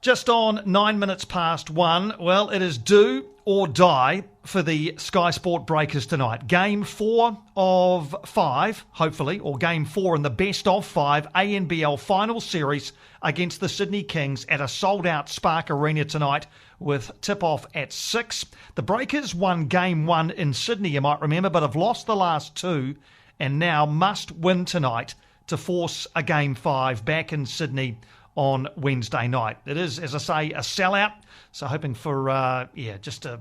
Just on 9 minutes past 1, well, it is do or die for the Sky Sport Breakers tonight. Game 4 of 5, hopefully, or Game 4 in the best of 5 ANBL final series against the Sydney Kings at a sold-out Spark Arena tonight with tip-off at 6. The Breakers won Game 1 in Sydney, you might remember, but have lost the last 2 and now must win tonight to force a Game 5 back in Sydney on Wednesday night. It is, as I say, a sellout, so hoping for, just a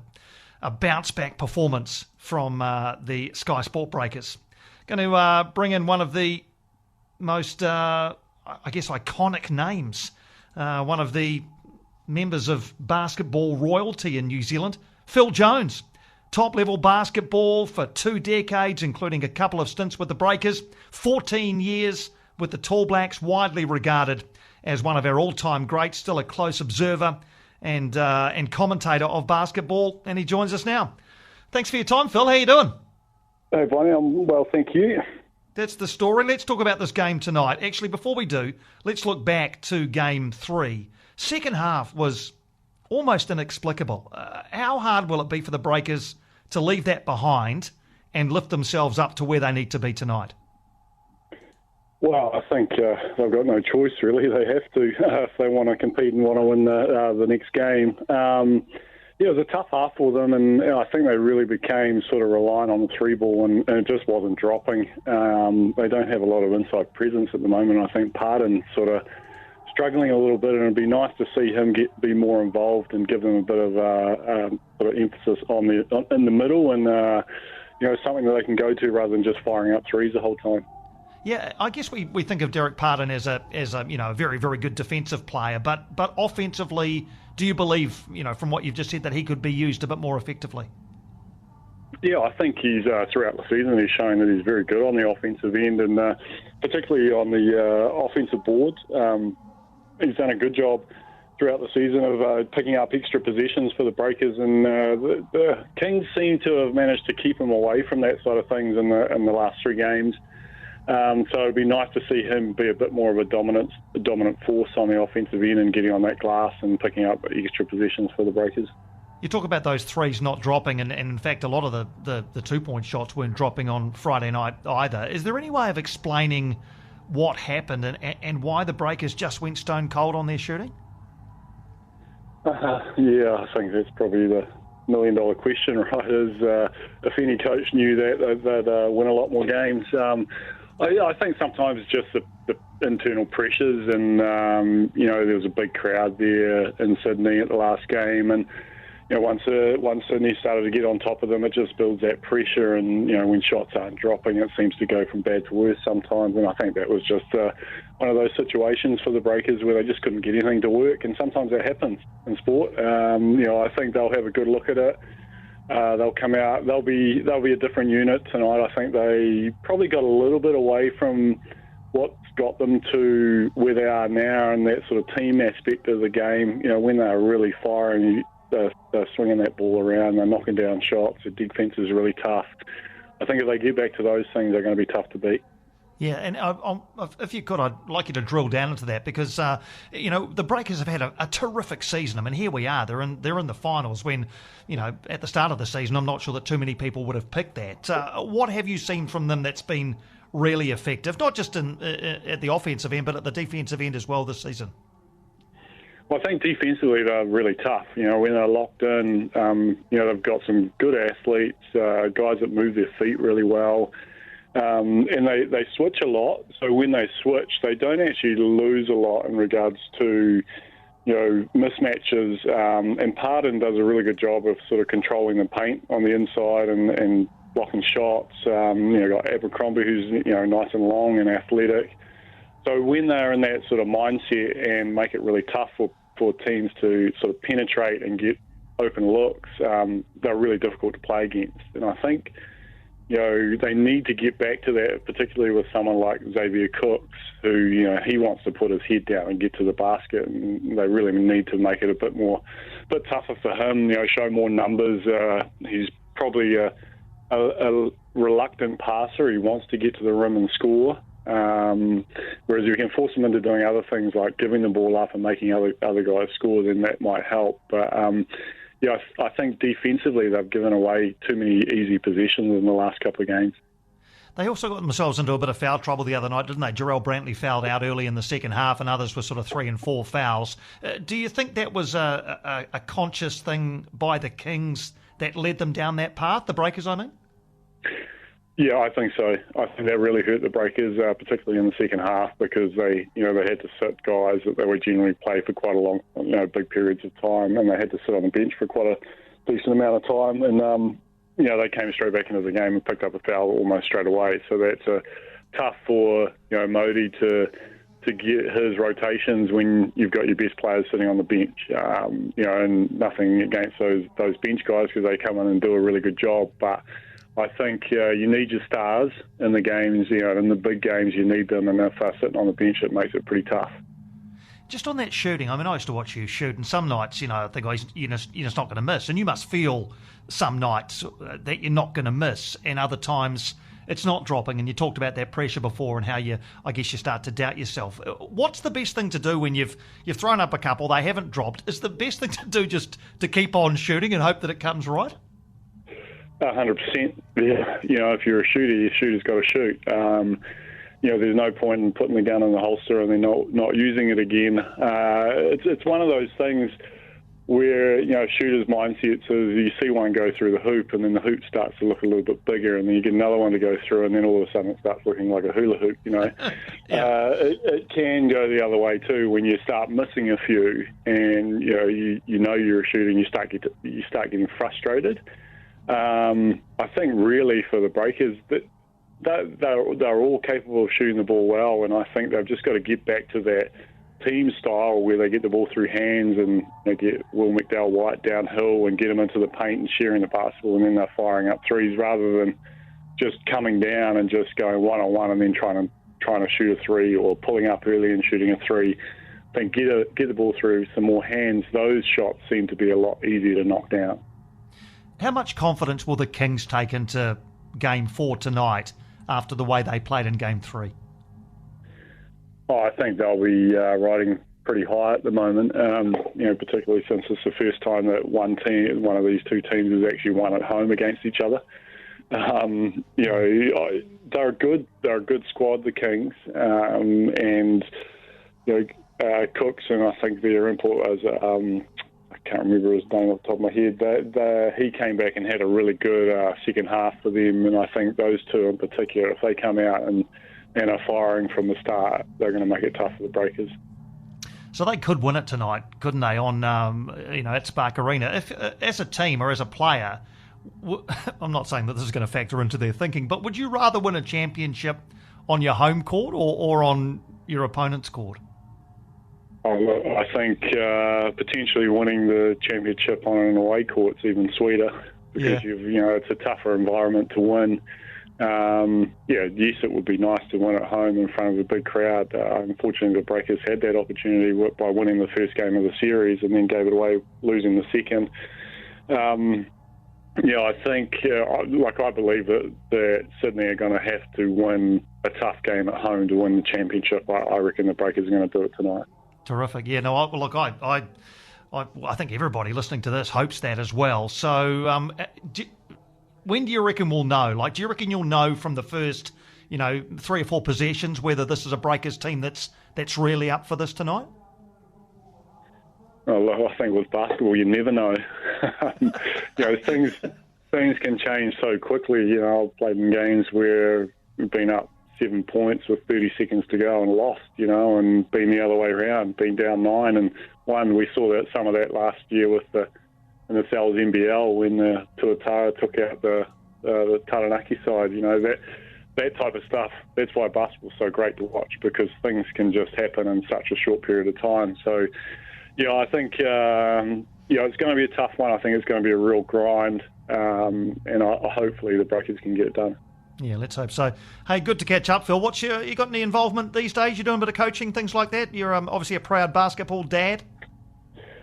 bounce-back performance from the Sky Sport Breakers. Going to bring in one of the most, iconic names, one of the members of basketball royalty in New Zealand, Phill Jones. Top-level basketball for 2 decades, including a couple of stints with the Breakers, 14 years with the Tall Blacks, widely regarded as one of our all-time greats, still a close observer and commentator of basketball, and he joins us now. Thanks for your time, Phill. How you doing? Hey, Bonnie, I'm well, thank you. That's the story. Let's talk about this game tonight. Actually, before we do, let's look back to Game 3. Second half was almost inexplicable. How hard will it be for the Breakers to leave that behind and lift themselves up to where they need to be tonight? Well, I think they've got no choice, really. They have to if they want to compete and want to win the next game. It was a tough half for them, and I think they really became sort of reliant on the 3-ball, and it just wasn't dropping. They don't have a lot of inside presence at the moment. I think Pardon sort of struggling a little bit, and it'd be nice to see him be more involved and give them a bit of sort of emphasis in the middle, and something that they can go to rather than just firing up threes the whole time. Yeah, I guess we think of Derek Pardon as a very, very good defensive player, but offensively, do you believe, from what you've just said, that he could be used a bit more effectively? Yeah, I think he's throughout the season he's shown that he's very good on the offensive end, and particularly on the offensive board. He's done a good job throughout the season of picking up extra possessions for the Breakers, and the Kings seem to have managed to keep him away from that side of things in the last 3 games. So it'd be nice to see him be a bit more of a dominant force on the offensive end and getting on that glass and picking up extra possessions for the Breakers. You talk about those threes not dropping, and in fact a lot of the 2-point shots weren't dropping on Friday night either. Is there any way of explaining what happened and why the Breakers just went stone cold on their shooting? Yeah, I think that's probably the million-dollar question, right? If any coach knew that, they'd win a lot more games. I think sometimes just the internal pressures, and there was a big crowd there in Sydney at the last game, and once Sydney started to get on top of them, it just builds that pressure, and when shots aren't dropping, it seems to go from bad to worse sometimes, and I think that was just one of those situations for the Breakers where they just couldn't get anything to work, and sometimes that happens in sport. I think they'll have a good look at it. They'll come out. They'll be a different unit tonight. I think they probably got a little bit away from what's got them to where they are now, and that sort of team aspect of the game. When they're really firing, they're swinging that ball around, they're knocking down shots. The defense is really tough. I think if they get back to those things, they're going to be tough to beat. Yeah, and if you could, I'd like you to drill down into that because, the Breakers have had a terrific season. I mean, here we are. They're in the finals when, at the start of the season, I'm not sure that too many people would have picked that. What have you seen from them that's been really effective, not just at the offensive end, but at the defensive end as well this season? Well, I think defensively they're really tough. When they're locked in, they've got some good athletes, guys that move their feet really well. And they switch a lot. So when they switch, they don't actually lose a lot in regards to, mismatches. And Pardon does a really good job of sort of controlling the paint on the inside and blocking shots. Got Abercrombie, who's nice and long and athletic. So when they're in that sort of mindset and make it really tough for teams to sort of penetrate and get open looks, they're really difficult to play against. And I think they need to get back to that, particularly with someone like Xavier Cooks, who, he wants to put his head down and get to the basket, and they really need to make it a bit tougher for him, show more numbers. He's probably a reluctant passer. He wants to get to the rim and score, Whereas if you can force them into doing other things like giving the ball up and making other guys score, then that might help. But I think defensively they've given away too many easy possessions in the last couple of games. They also got themselves into a bit of foul trouble the other night, didn't they? Jarrell Brantley fouled out early in the second half, and others were sort of 3 and 4 fouls. Do you think that was a conscious thing by the Kings that led them down that path, the Breakers, I mean? Yeah, I think so. I think that really hurt the Breakers, particularly in the second half, because they had to sit guys that they would generally play for quite a long, big periods of time, and they had to sit on the bench for quite a decent amount of time. And they came straight back into the game and picked up a foul almost straight away. So that's tough for Modi to get his rotations when you've got your best players sitting on the bench. And nothing against those bench guys, because they come in and do a really good job. But I think you need your stars in the games. In the big games you need them, and if they're sitting on the bench, it makes it pretty tough. Just on that shooting, I mean, I used to watch you shoot, and some nights, I think you're just not going to miss, and you must feel some nights that you're not going to miss, and other times it's not dropping. And you talked about that pressure before and how you start to doubt yourself. What's the best thing to do when you've thrown up a couple, they haven't dropped? Is the best thing to do just to keep on shooting and hope that it comes right? 100%. Yeah. If you're a shooter, your shooter's got to shoot. There's no point in putting the gun in the holster and then not using it again. It's one of those things where, shooters' mindsets is you see one go through the hoop, and then the hoop starts to look a little bit bigger, and then you get another one to go through, and then all of a sudden it starts looking like a hula hoop, Yeah. It can go the other way too when you start missing a few, and you're a shooter and you start getting frustrated. I think really for the Breakers that they're all capable of shooting the ball well, and I think they've just got to get back to that team style where they get the ball through hands and they get Will McDowell-White downhill and get them into the paint and sharing the basketball, and then they're firing up threes rather than just coming down and just going one-on-one and then trying to shoot a three, or pulling up early and shooting a three. I think get the ball through some more hands. Those shots seem to be a lot easier to knock down. How much confidence will the Kings take into Game 4 tonight after the way they played in Game 3? I think they'll be riding pretty high at the moment, particularly since it's the first time that one of these two teams has actually won at home against each other. They're a good squad, the Kings, and Cooks, and I think their import was I can't remember his name off the top of my head. He came back and had a really good second half for them, and I think those two in particular, if they come out and are firing from the start, they're going to make it tough for the Breakers. So they could win it tonight, couldn't they, on at Spark Arena? If as a team or as a player, I'm not saying that this is going to factor into their thinking, but would you rather win a championship on your home court or on your opponent's court? I think potentially winning the championship on an away court's even sweeter, because it's a tougher environment to win. Yes, it would be nice to win at home in front of a big crowd. Unfortunately, the Breakers had that opportunity by winning the first game of the series and then gave it away, losing the second. I think, I believe that Sydney are going to have to win a tough game at home to win the championship. I reckon the Breakers are going to do it tonight. Terrific. Yeah, no, I think everybody listening to this hopes that as well. So when do you reckon we'll know? Do you reckon you'll know from the first, 3 or 4 possessions whether this is a Breakers team that's really up for this tonight? Well, I think with basketball, you never know. Things can change so quickly. I've played in games where we've been up 7 points with 30 seconds to go and lost, and been the other way around, been down 9 and 1. We saw some of that last year in the Sal's NBL when the Tuatara took out the Taranaki side. That type of stuff. That's why basketball's so great to watch, because things can just happen in such a short period of time. So, I think it's going to be a tough one. I think it's going to be a real grind, and hopefully the Breakers can get it done. Yeah, let's hope so. Hey, good to catch up, Phil. You got any involvement these days? You doing a bit of coaching, things like that? You're obviously a proud basketball dad.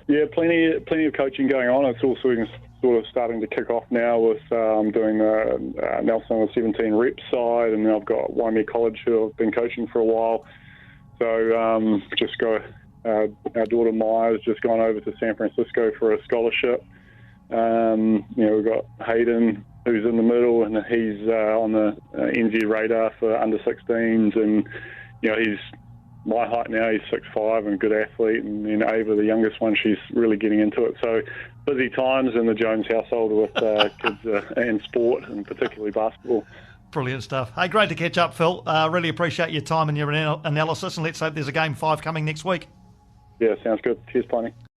Yeah, plenty of coaching going on. It's all sort of starting to kick off now with doing the Nelson under 17 rep side, and then I've got Waimea College who I've been coaching for a while. So our daughter Maya's just gone over to San Francisco for a scholarship. We've got Hayden who's in the middle, and he's on the NZ radar for under 16s, and he's my height now. He's 6'5" and a good athlete, and then Ava, the youngest one, she's really getting into it. So busy times in the Jones household with kids and sport, and particularly basketball. Brilliant stuff. Hey, great to catch up, Phil. Really appreciate your time and your analysis, and let's hope there's a Game 5 coming next week. Yeah, sounds good. Cheers, Piney.